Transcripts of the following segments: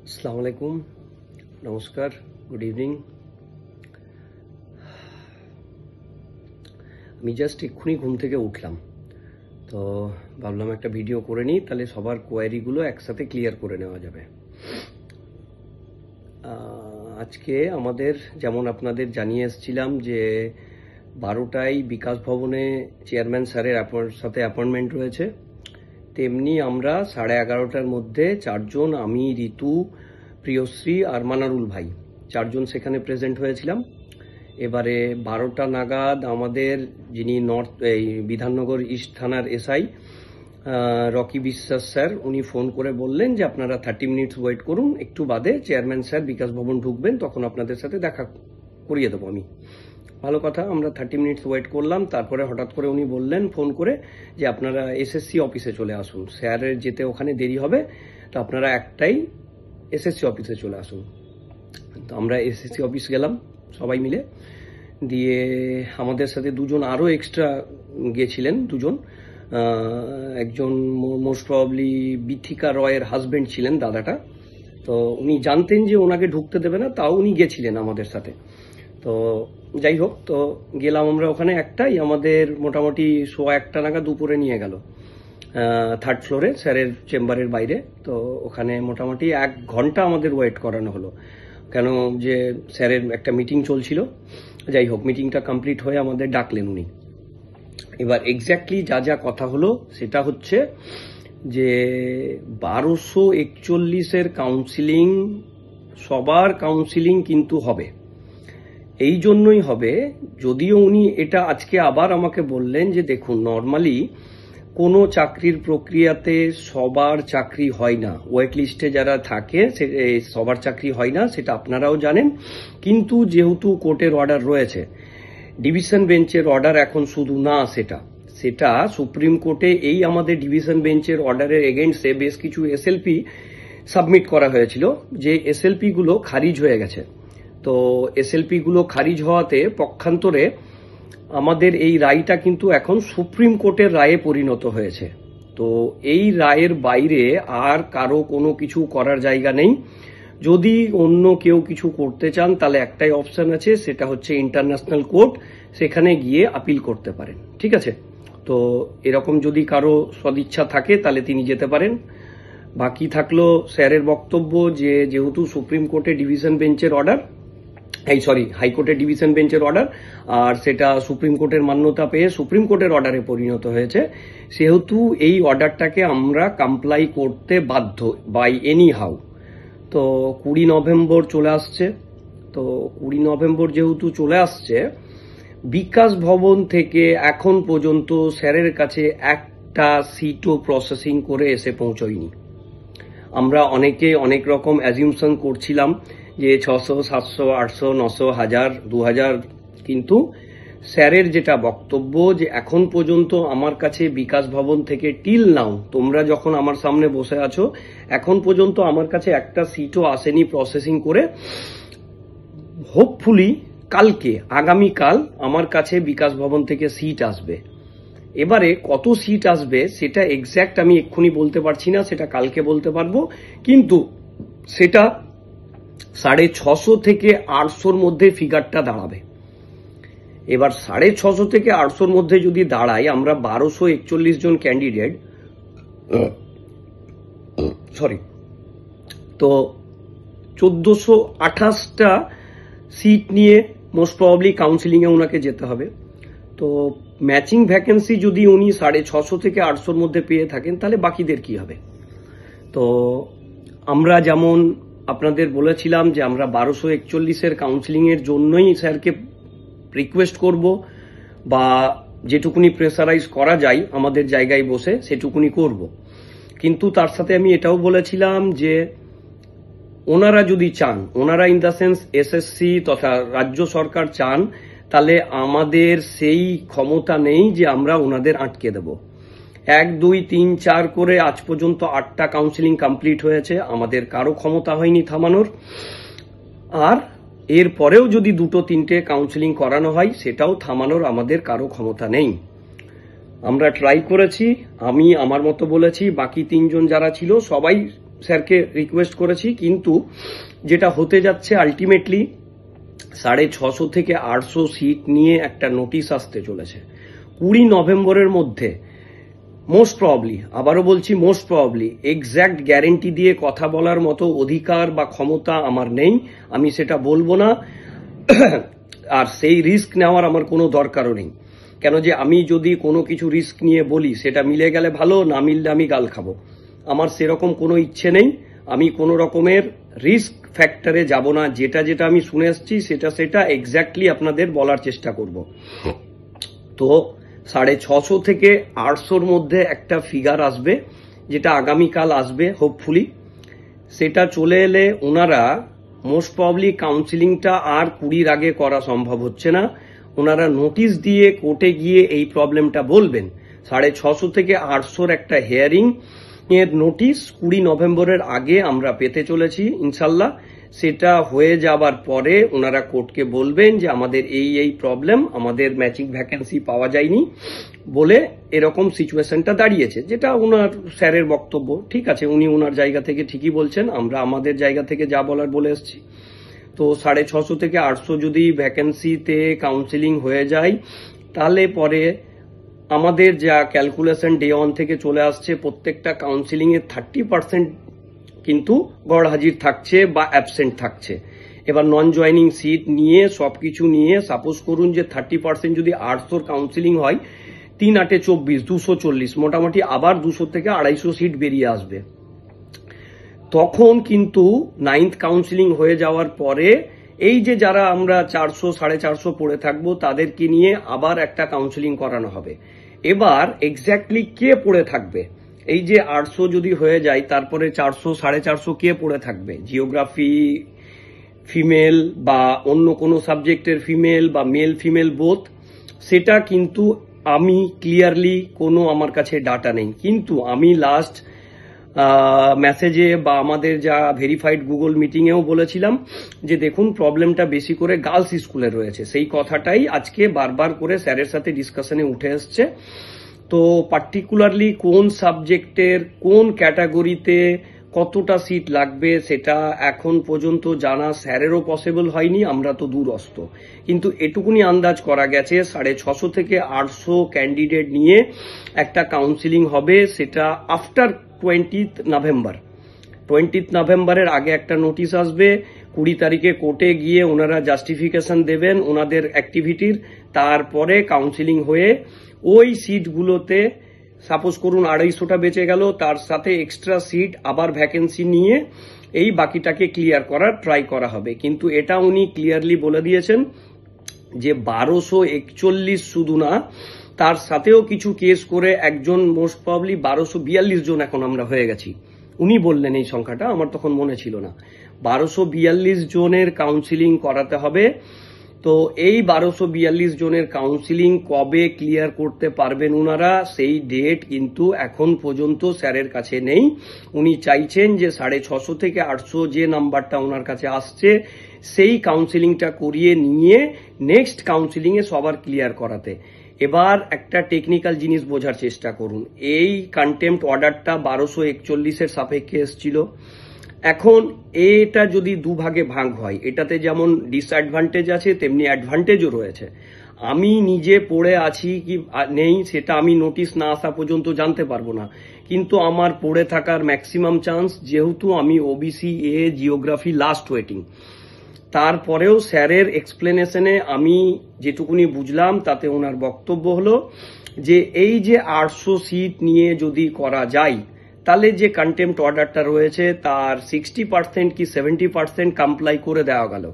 আসসালামু আলাইকুম, নমস্কার, গুড ইভিনিং। আমি জাস্ট এক্ষুনি ঘুম থেকে উঠলাম, তো ভাবলাম একটা ভিডিও করে নিই, তাহলে সবার কোয়ারিগুলো একসাথে ক্লিয়ার করে নেওয়া যাবে। আজকে আমাদের যেমন আপনাদের জানিয়ে এসেছিলাম যে 12টায় বিকাশ ভবনে চেয়ারম্যান স্যারের সাথে অ্যাপয়েন্টমেন্ট রয়েছে, তেমনি আমরা 11:30টার মধ্যে চারজন, আমি, ঋতু, প্রিয়শ্রী আর মানারুল ভাই, চারজন সেখানে প্রেজেন্ট হয়েছিলাম। এবারে 12টা নাগাদ আমাদের যিনি এই বিধাননগর ইস্ট থানার এসআই রকি বিশ্বাস স্যার, উনি ফোন করে বললেন যে আপনারা 30 মিনিটস ওয়েট করুন, একটু বাদে চেয়ারম্যান স্যার বিকাশ ভবন ঢুকবেন, তখন আপনাদের সাথে দেখা করিয়ে দেবো আমি। ভালো কথা, আমরা 30 মিনিটস ওয়েট করলাম। তারপরে হঠাৎ করে উনি বললেন ফোন করে যে আপনারা এসএসসি অফিসে চলে আসুন, স্যারের যেতে ওখানে দেরি হবে, তো আপনারা একটাই এসএসসি অফিসে চলে আসুন। তো আমরা এসএসসি অফিস গেলাম সবাই মিলে, দিয়ে আমাদের সাথে দুজন আরও এক্সট্রা গিয়েছিলেন, দুজন। একজন মোস্ট প্রবাবলি বিথিকা রয়ের হাজবেন্ড ছিলেন, দাদাটা। তো উনি জানতেন যে ওনাকে ঢুকতে দেবে না, তাও উনি গেছিলেন আমাদের সাথে। তো যাই হোক, তো গেলাম আমরা ওখানে, একটাই আমাদের মোটামুটি 1:15 নাগাদ দুপুরে নিয়ে গেল 3rd ফ্লোরে স্যারের চেম্বারের বাইরে। তো ওখানে মোটামুটি 1 ঘন্টা আমাদের ওয়েট করানো হলো, কেন যে স্যারের একটা মিটিং চলছিল। যাই হোক, মিটিংটা কমপ্লিট হয়ে আমাদের ডাকলেন উনি। এবার এক্স্যাক্টলি যা যা কথা হলো সেটা হচ্ছে যে 1241-এর কাউন্সিলিং, সবার কাউন্সিলিং কিন্তু হবে। এই জন্যই হবে, যদিও উনি এটা আজকে আবার আমাকে বললেন যে দেখুন, নর্মালি কোনো চাকরির প্রক্রিয়াতে সবার চাকরি হয় না, ওয়েট লিস্টে যারা থাকে সবার চাকরি হয় না, সেটা আপনারাও জানেন। কিন্তু যেহেতু কোর্টের অর্ডার রয়েছে, ডিভিশন বেঞ্চের অর্ডার এখন শুধু না, সেটা সুপ্রিম কোর্টে এই আমাদের ডিভিশন বেঞ্চের অর্ডারের এগেইনস্টে বেশ কিছু এসএলপি সাবমিট করা হয়েছিল, যে এসএলপি গুলো খারিজ হয়ে গেছে। তো এসএলপি গুলো খারিজ হওয়াতে পক্ষান্তরে আমাদের এই রায়টা কিন্তু এখন সুপ্রিম কোর্টের রায়ে পরিণত হয়েছে। তো এই রায়ের বাইরে আর কারো কোনো কিছু করার জায়গা নেই। যদি অন্য কেউ কিছু করতে চান, তাহলে একটাই অপশন আছে, সেটা হচ্ছে ইন্টারন্যাশনাল কোর্ট, সেখানে গিয়ে আপিল করতে পারেন। ঠিক আছে, তো এরকম যদি কারো সদিচ্ছা থাকে তাহলে তিনি যেতে পারেন। বাকি থাকলো স্যারের বক্তব্য যে যেহেতু সুপ্রিম কোর্টে ডিভিশন বেঞ্চের অর্ডার, হাইকোর্টের ডিভিশন বেঞ্চের অর্ডার, আর সেটা সুপ্রিম কোর্টের মান্যতা পেয়ে সুপ্রিম কোর্টের অর্ডারে পরিণত হয়েছে, সেহেতু এই অর্ডারটাকে আমরা কমপ্লাই করতে বাধ্য বাই এনি হাউ। তো 20 নভেম্বর চলে আসছে। তো 20 নভেম্বর যেহেতু চলে আসছে, বিকাশ ভবন থেকে এখন পর্যন্ত স্যারের কাছে একটা সিটও প্রসেসিং করে এসে পৌঁছয়নি। আমরা অনেকে অনেক রকম অ্যাজিউমশন করছিলাম যে 600, 700, 800, 900, 1000, 2000, কিন্তু স্যারের যেটা বক্তব্য যে এখন পর্যন্ত আমার কাছে বিকাশ ভবন থেকে টিল নাও, তোমরা যখন আমার সামনে বসে আছো, এখন পর্যন্ত আমার কাছে একটা সিটও আসেনি প্রসেসিং করে। হোপফুলি কালকে, আগামীকাল আমার কাছে বিকাশ ভবন থেকে সিট আসবে। এবারে কত সিট আসবে সেটা এক্স্যাক্ট আমি এক্ষুনি বলতে পারছি না, সেটা কালকে বলতে পারবো, কিন্তু সেটা 650 থেকে 800-র মধ্যে ফিগারটা দাঁড়াবে। এবার 650 থেকে 800-র মধ্যে যদি দাঁড়ায়, আমরা 1241 জন ক্যান্ডিডেট, তো 1428টা সিট নিয়ে মোস্ট প্রবাবলি কাউন্সিলিং এ ওনাকে যেতে হবে। তো ম্যাচিং ভ্যাকেন্সি যদি উনি 650 থেকে 800-র মধ্যে পেয়ে থাকেন, তাহলে বাকিদের কি হবে? তো আমরা যেমন আপনাদের বলেছিলাম যে আমরা 1241-এর কাউন্সিলিং এর জন্যই স্যারকে রিকোয়েস্ট করব, বা যেটুকুনি প্রেসারাইজ করা যায় আমাদের জায়গায় বসে সেটুকুনি করব। কিন্তু তার সাথে আমি এটাও বলেছিলাম যে ওনারা যদি চান, ওনারা ইন দ্য সেন্স এসএসসি তথা রাজ্য সরকার চান, তাহলে আমাদের সেই ক্ষমতা নেই যে আমরা ওনাদের আটকে দেব। 1, 2, 3, 4 করে আজ পর্যন্ত 8টা কাউন্সিলিং কমপ্লিট হয়েছে, আমাদের কারো ক্ষমতা হয়নি থামানোর। আর এর পরেও যদি 2-3টে কাউন্সিলিং করানো হয়, সেটাও থামানোর আমাদের কারো ক্ষমতা নেই। আমরা ট্রাই করেছি, আমি আমার মতো বলেছি, বাকি 3জন যারা ছিল সবাই স্যারকে রিকোয়েস্ট করেছি, কিন্তু যেটা হতে যাচ্ছে আলটিমেটলি 650 থেকে 800 সিট নিয়ে একটা নোটিশ আসতে চলেছে 20 নভেম্বরের মধ্যে। মোস্ট প্রবাবলি, আবারও বলছি মোস্ট প্রবাবলি, এক্স্যাক্ট গ্যারেন্টি দিয়ে কথা বলার মতো অধিকার বা ক্ষমতা আমার নেই, আমি সেটা বলবো না। আর সেই রিস্ক নেওয়ার আমার কোনো দরকারও নেই, কেন যে আমি যদি কোনো কিছু রিস্ক নিয়ে বলি সেটা মিলে গেলে ভালো, না মিললে আমি গাল খাবো। আমার সেরকম কোনো ইচ্ছে নেই, আমি কোনো রকমের রিস্ক ফ্যাক্টরে যাব না। যেটা যেটা আমি শুনে এসেছি সেটা এক্স্যাক্টলি আপনাদের বলার চেষ্টা করব। তো 650 থেকে 800-র মধ্যে একটা ফিগার আসবে, যেটা আগামীকাল আসবে হোপফুলি। সেটা চলে এলে ওনারা মোস্ট প্রবাবলি কাউন্সিলিংটা আর 20-র আগে করা সম্ভব হচ্ছে না। ওনারা নোটিশ দিয়ে কোর্টে গিয়ে এই প্রবলেমটা বলবেন। 650 থেকে 800-র একটা হিয়ারিং এর নোটিশ 20 নভেম্বরের আগে আমরা পেতে চলেছি ইনশাল্লাহ। সেটা হয়ে যাবার পরে ওনারা কোর্টকে বলবেন যে আমাদের এই প্রবলেম, আমাদের ম্যাচিং ভ্যাকেন্সি পাওয়া যায়নি বলে এরকম সিচুয়েশনটা দাঁড়িয়েছে, যেটা ওনার স্যারের বক্তব্য। ঠিক আছে, উনি ওনার জায়গা থেকে ঠিকই বলছেন, আমরা আমাদের জায়গা থেকে যা বলার বলে এসেছি। তো 650 থেকে 800 যদি ভ্যাকেন্সিতে কাউন্সিলিং হয়ে যায়, তাহলে পরে আমাদের যা ক্যালকুলেশন ডে 1 থেকে চলে আসছে, প্রত্যেকটা কাউন্সিলিং এর 30% কিন্তু গড় হাজির থাকছে বা অ্যাবসেন্ট থাকছে। এবার নন জয়নিং সিট নিয়ে সবকিছু নিয়ে সাপোজ করুন যে 30% যদি 800 কাউন্সিলিং হয়, 3 8 24, 240, মোটামুটি আবার 200 থেকে 250 সিট বেরিয়ে আসবে। তখন কিন্তু 9th কাউন্সিলিং হয়ে যাওয়ার পরে এই যে যারা আমরা 400 450 পড়ে থাকবো তাদেরকে নিয়ে আবার একটা কাউন্সিলিং করানো হবে। এবার এক্স্যাক্টলি কে পড়ে থাকবে, এই যে 800 যদি হয়ে যায়, তারপরে 400 450 কে পড়ে থাকবে, জিওগ্রাফি ফিমেল বা অন্য কোনো সাবজেক্টের ফিমেল বা মেল ফিমেল বোথ, সেটা কিন্তু আমি ক্লিয়ারলি কোনো আমার কাছে ডাটা নেই। কিন্তু আমি লাস্ট মেসেজে বা আমাদের যা ভেরিফাইড গুগল মিটিংয়েও বলেছিলাম যে দেখুন প্রবলেমটা বেশি করে গার্লস স্কুলে রয়েছে। সেই কথাটাই আজকে বারবার করে স্যারের সাথে ডিসকাশনে উঠে এসছে। তো পার্টিকুলারলি কোন সাবজেক্টের কোন ক্যাটাগরিতে কতটা সিট লাগবে সেটা এখন পর্যন্ত জানা স্যারেরও পসিবল হয়নি, আমরা তো দূরস্থ। কিন্তু এটুকুনি আন্দাজ করা গেছে 650 থেকে 800 ক্যান্ডিডেট নিয়ে একটা কাউন্সিলিং হবে, সেটা আফটার 20th নভেম্বর। 20th নভেম্বরের আগে একটা নোটিশ আসবে, 20 তারিখে কোর্টে গিয়ে ওনারা জাস্টিফিকেশন দেবেন ওনাদের অ্যাক্টিভিটির। তারপরে কাউন্সিলিং হয়ে ওই সিটগুলোতে সাপোজ করুন 250টা বেঁচে গেল, তার সাথে এক্সট্রা সিট আবার ভ্যাকেন্সি নিয়ে এই বাকিটাকে ক্লিয়ার করার ট্রাই করা হবে। কিন্তু এটা উনি ক্লিয়ারলি বলে দিয়েছেন যে 1241 শুধু না, তার সাথেও কিছু কেস করে একজন মোস্ট প্রবাবলি 1242 জন এখন আমরা হয়ে গেছি। উনি বললেন এই সংখ্যাটা, আমার তখন মনে ছিল না। 1242 জনের কাউন্সিলিং করাতে হবে। তো এই 1242 জনের কাউন্সিলিং কবে ক্লিয়ার করতে পারবেন ওনারা, সেই ডেট কিন্তু এখন পর্যন্ত স্যারের কাছে নেই। উনি চাইছেন যে 650 থেকে 800 যে নাম্বারটা ওনার কাছে আসছে সেই কাউন্সিলিংটা করিয়ে নিয়ে নেক্সট কাউন্সিলিংয়ে সবার ক্লিয়ার করাতে। এবার একটা টেকনিক্যাল জিনিস বোঝার চেষ্টা করুন। এই কন্টেম্পট অর্ডারটা 1241-এর সাপেক্ষে এসেছিল। এখন এটা যদি দুভাগে ভাগ হয়, এটাতে যেমন ডিসঅ্যাডভান্টেজ আছে তেমনি অ্যাডভান্টেজও রয়েছে। আমি নিজে পড়ে আছি কি নেই সেটা আমি নোটিশ না আসা পর্যন্ত জানতে পারবো না, কিন্তু আমার পড়ে থাকার ম্যাক্সিমাম চান্স, যেহেতু আমি OBC A geography last waiting. তারপরেও স্যারের এক্সপ্লেনেশনে আমি যেটুকুনি বুঝলাম তাতে ওনার বক্তব্য হলো যে এই যে 800 সিট নিয়ে যদি করা যায়, তাহলে যে কন্টেম্পট অর্ডারটা রয়েছে তার 60% কি 70% কমপ্লাই করে দেওয়া গেল।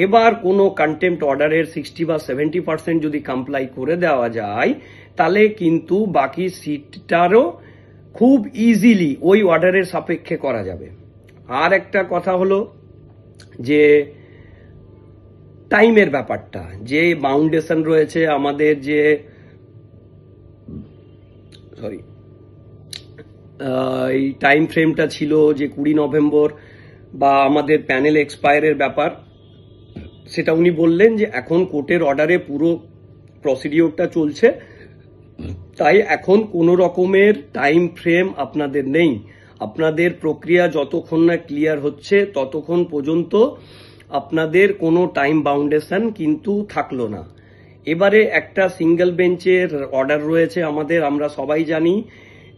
এবার কোনো কন্টেম্পট অর্ডারের 60 বা 70% যদি কমপ্লাই করে দেওয়া যায়, তাহলে কিন্তু বাকি সিটটারও খুব ইজিলি ওই অর্ডারের সাপেক্ষে করা যাবে। আর একটা কথা হলো যে টাইমের ব্যাপারটা, যে বাউন্ডেশন রয়েছে আমাদের, যে এই টাইম ফ্রেমটা ছিল যে 20 নভেম্বর বা আমাদের প্যানেল এক্সপায়ারের ব্যাপার, সেটা উনি বললেন যে এখন কোর্টের অর্ডারে পুরো প্রসিডিওরটা চলছে, তাই এখন কোনো রকমের টাইম ফ্রেম আপনাদের নেই। আপনাদের প্রক্রিয়া যতক্ষণ না ক্লিয়ার হচ্ছে ততক্ষণ পর্যন্ত আপনাদের কোনো টাইম বাউন্ডেশন কিন্তু থাকলো না। এবারে একটা সিঙ্গেল বেঞ্চের অর্ডার রয়েছে আমাদের, আমরা সবাই জানি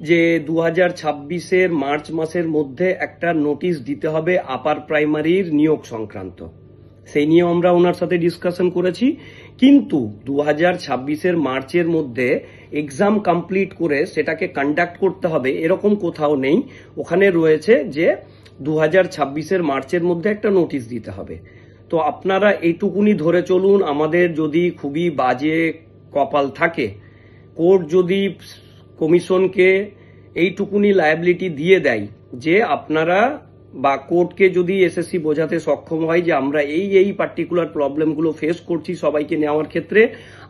যে 2026-এর মার্চ মাসের মধ্যে একটা নোটিশ দিতে হবে আপার প্রাইমারির নিয়োগ সংক্রান্ত। সেই নিয়ে আমরা ওনার সাথে ডিসকাশন করেছি, কিন্তু 2026-এর মার্চের মধ্যে এক্সাম কমপ্লিট করে সেটাকে কন্ডাক্ট করতে হবে এরকম কোথাও নেই। ওখানে রয়েছে যে 2026-এর মার্চের মধ্যে একটা নোটিশ দিতে হবে। তো আপনারা এইটুকুনি ধরে চলুন, আমাদের যদি খুবই বাজে কপাল থাকে, কোর্ট যদি কমিশনকে এইটুকুনি লায়াবিলিটি দিয়ে দেয় যে আপনারা, বা কোর্টকে যদি এসএসসি বোঝাতে সক্ষম হয় যে আমরা এই পার্টিকুলার প্রবলেমগুলো ফেস করছি সবাইকে নেওয়ার ক্ষেত্রে,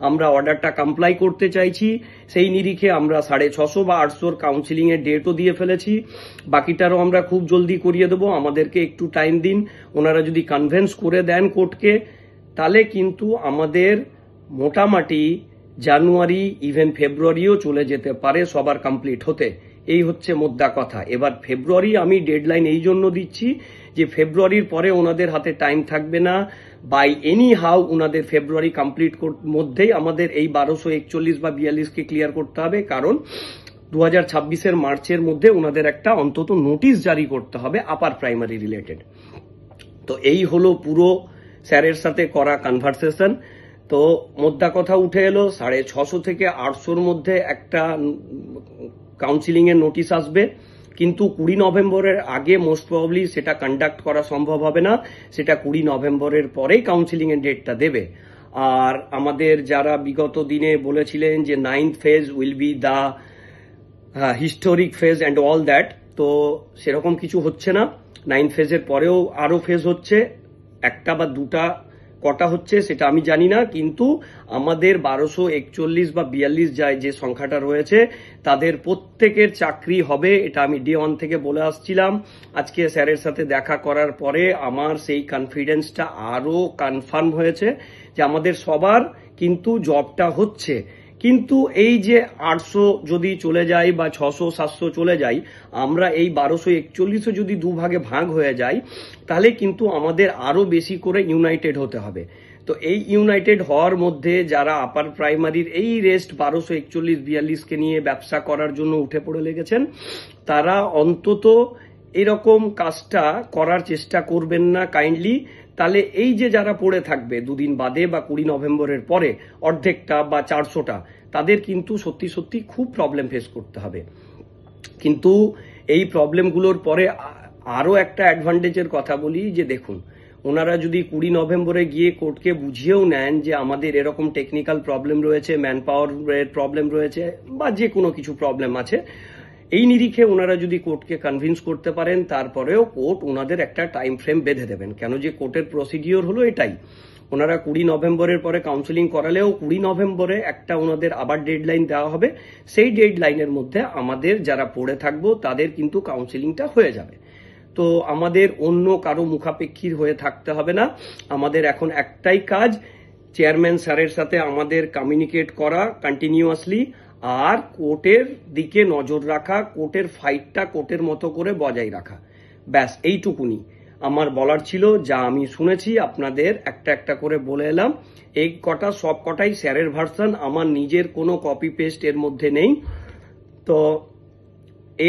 আমরা অর্ডারটা কমপ্লাই করতে চাইছি, সেই নিরিখে আমরা 650 বা 800 কাউন্সিলিং এর ডেটও দিয়ে ফেলেছি, বাকিটারও আমরা খুব জলদি করিয়ে দেবো, আমাদেরকে একটু টাইম দিন। ওনারা যদি কনভিন্স করে দেন কোর্টকে, তাহলে কিন্তু আমাদের মোটামুটি জানুয়ারি ইভেন ফেব্রুয়ারিও চলে যেতে পারে সবার কমপ্লিট হতে। এই হচ্ছে মোদ্দা কথা। এবার ফেব্রুয়ারি আমি ডেডলাইন এই জন্য দিচ্ছি যে ফেব্রুয়ারির পরে ওনাদের হাতে টাইম থাকবে না, বাই এনি হাউ ওনাদের ফেব্রুয়ারি কমপ্লিট মধ্যেই আমাদের এই 1241 বা 42কে ক্লিয়ার করতে হবে, কারণ 2026-এর মার্চের মধ্যে ওনাদের একটা অন্তত নোটিশ জারি করতে হবে আপার প্রাইমারি রিলেটেড। তো এই হলো পুরো স্যারের সাথে করা কনভারসেশন। তো মোদ্দা কথা উঠে এলো 650 থেকে 800-র মধ্যে একটা কাউন্সিলিং এর নোটিশ আসবে, কিন্তু 20 নভেম্বরের আগে মোস্ট প্রবাবলি সেটা কন্ডাক্ট করা সম্ভব হবে না, সেটা 20 নভেম্বরের পরেই কাউন্সিলিং এর ডেটটা দেবে। আর আমাদের যারা বিগত দিনে বলেছিলেন যে 9th phase will be the historic phase and all that, তো সেরকম কিছু হচ্ছে না। 9th ফেজের পরেও আরো ফেজ হচ্ছে, একটা বা দুটা, কটা হচ্ছে সেটা আমি জানি না, কিন্তু আমাদের 1241 বা 42 যে সংখ্যাটা রয়েছে তাদের প্রত্যেকের চাকরি হবে, এটা আমি ডে 1 থেকে বলে আসছিলাম। আজকে স্যারের সাথে দেখা করার পরে আমার সেই কনফিডেন্সটা আরো কনফার্ম হয়েছে যে আমাদের সবার কিন্তু জবটা হচ্ছে। কিন্তু এই যে 800 যদি চলে যায় বা 600-700 চলে যায়, আমরা এই 1241 যদি দুভাগে ভাগ হয়ে যায়, তাহলে কিন্তু আমাদের আরো বেশি করে ইউনাইটেড হতে হবে। তো এই ইউনাইটেড হওয়ার মধ্যে যারা আপার প্রাইমারির এই রেস্ট 1241-42কে নিয়ে ব্যবসা করার জন্য উঠে পড়ে লেগেছেন, তারা অন্তত এরকম কাজটা করার চেষ্টা করবেন না কাইন্ডলি। তাহলে এই যে যারা পড়ে থাকবে দুদিন বাদে বা 20 নভেম্বরের পরে অর্ধেকটা বা 400টা, তাদের কিন্তু সত্যি সত্যি খুব প্রবলেম ফেস করতে হবে। কিন্তু এই প্রবলেমগুলোর পরে আরো একটা অ্যাডভান্টেজের কথা বলি, যে দেখুন ওনারা যদি 20 নভেম্বরে গিয়ে কোর্টকে বুঝিয়েও নেন যে আমাদের এরকম টেকনিক্যাল প্রবলেম রয়েছে, ম্যান পাওয়ারের প্রবলেম রয়েছে, বা যে কোনো কিছু প্রবলেম আছে, এই নিরিখে ওনারা যদি কোর্টকে কনভিন্স করতে পারেন, তারপরেও কোর্ট ওনাদের একটা টাইম ফ্রেম বেঁধে দেবেন। কেন যে কোর্টের প্রসিডিওর হলো এটাই, ওনারা 20 নভেম্বরের পরে কাউন্সিলিং করালেও 20 নভেম্বরে একটা ওনাদের আবার ডেডলাইন দেওয়া হবে, সেই ডেডলাইনের মধ্যে আমাদের যারা পড়ে থাকবো তাদের কিন্তু কাউন্সিলিংটা হয়ে যাবে। তো আমাদের অন্য কারো মুখাপেক্ষীর হয়ে থাকতে হবে না। আমাদের এখন একটাই কাজ, চেয়ারম্যান স্যারের সাথে আমাদের কমিউনিকেট করা কন্টিনিউয়াসলি, আর কোর্টের দিকে নজর রাখা, কোর্টের ফাইটটা কোর্টের মতো করে বজায় রাখা। ব্যাস এইটুকুনি আমার বলার ছিল, যা আমি শুনেছি আপনাদের একটা একটা করে বলে এলাম। এই কটা সব কটাই স্যারের ভার্সন, আমার নিজের কোনো কপি পেস্ট এর মধ্যে নেই। তো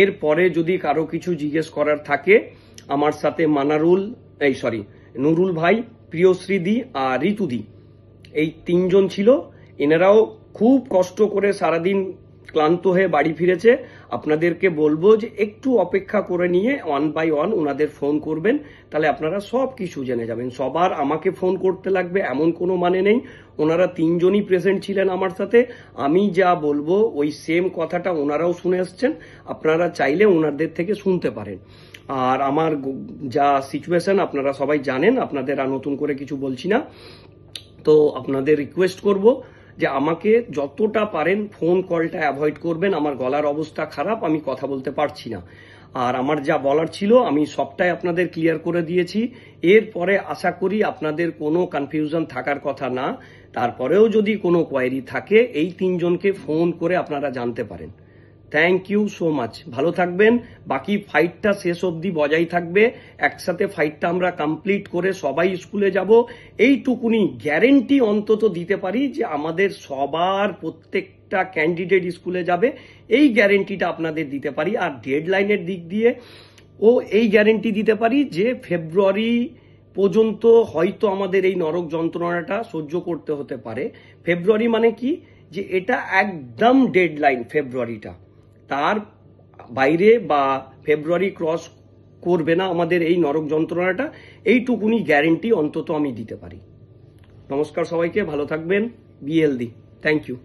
এর পরে যদি কারো কিছু জিজ্ঞেস করার থাকে, আমার সাথে নুরুল ভাই, প্রিয়শ্রীদি আর ঋতুদি, এই তিনজন ছিল। এনারাও খুব কষ্ট করে সারাদিন ক্লান্ত হয়ে বাড়ি ফিরেছে। আপনাদেরকে বলবো যে একটু অপেক্ষা করে নিয়ে 1 by 1 ওনাদের ফোন করবেন, তাহলে আপনারা সব কিছু জেনে যাবেন। সবার আমাকে ফোন করতে লাগবে এমন কোনো মানে নেই। ওনারা তিনজনই প্রেজেন্ট ছিলেন আমার সাথে, আমি যা বলবো ওই সেম কথাটা ওনারাও শুনে এসছেন, আপনারা চাইলে ওনাদের থেকে শুনতে পারেন। আর আমার যা সিচুয়েশন আপনারা সবাই জানেন, আপনাদের আর নতুন করে কিছু বলছি না। তো আপনাদের রিকোয়েস্ট করব যে আমাকে যতটা পারেন ফোন কলটা অ্যাভয়েড করবেন। আমার গলার অবস্থা খারাপ, আমি কথা বলতে পারছি না। আর আমার যা বলার ছিল আমি সবটাই আপনাদের ক্লিয়ার করে দিয়েছি। এরপরে আশা করি আপনাদের কোনো কনফিউশন থাকার কথা না। তারপরেও যদি কোনো কোয়ারি থাকে, এই তিনজনকে ফোন করে আপনারা জানতে পারেন। থ্যাংক ইউ সো মাচ, ভালো থাকবেন। বাকি ফাইটটা শেষ অবধি বজায় থাকবে, একসাথে ফাইটটা আমরা কমপ্লিট করে সবাই স্কুলে যাব। এইটুকুনি গ্যারেন্টি অন্তত দিতে পারি যে আমাদের সবার প্রত্যেকটা ক্যান্ডিডেট স্কুলে যাবে, এই গ্যারেন্টিটা আপনাদের দিতে পারি। আর ডেডলাইনের দিক দিয়ে এই গ্যারেন্টি দিতে পারি যে ফেব্রুয়ারি পর্যন্ত হয়তো আমাদের এই নরক যন্ত্রণাটা সহ্য করতে হতে পারে। ফেব্রুয়ারি মানে কি, যে এটা একদম ডেডলাইন ফেব্রুয়ারিটা, তার বাইরে বা ফেব্রুয়ারি ক্রস করবে না আমাদের এই নরক যন্ত্রণাটা, এইটুকুনি গ্যারেন্টি অন্তত আমি দিতে পারি। নমস্কার সবাইকে, ভালো থাকবেন, বি হেলদি, থ্যাংক ইউ।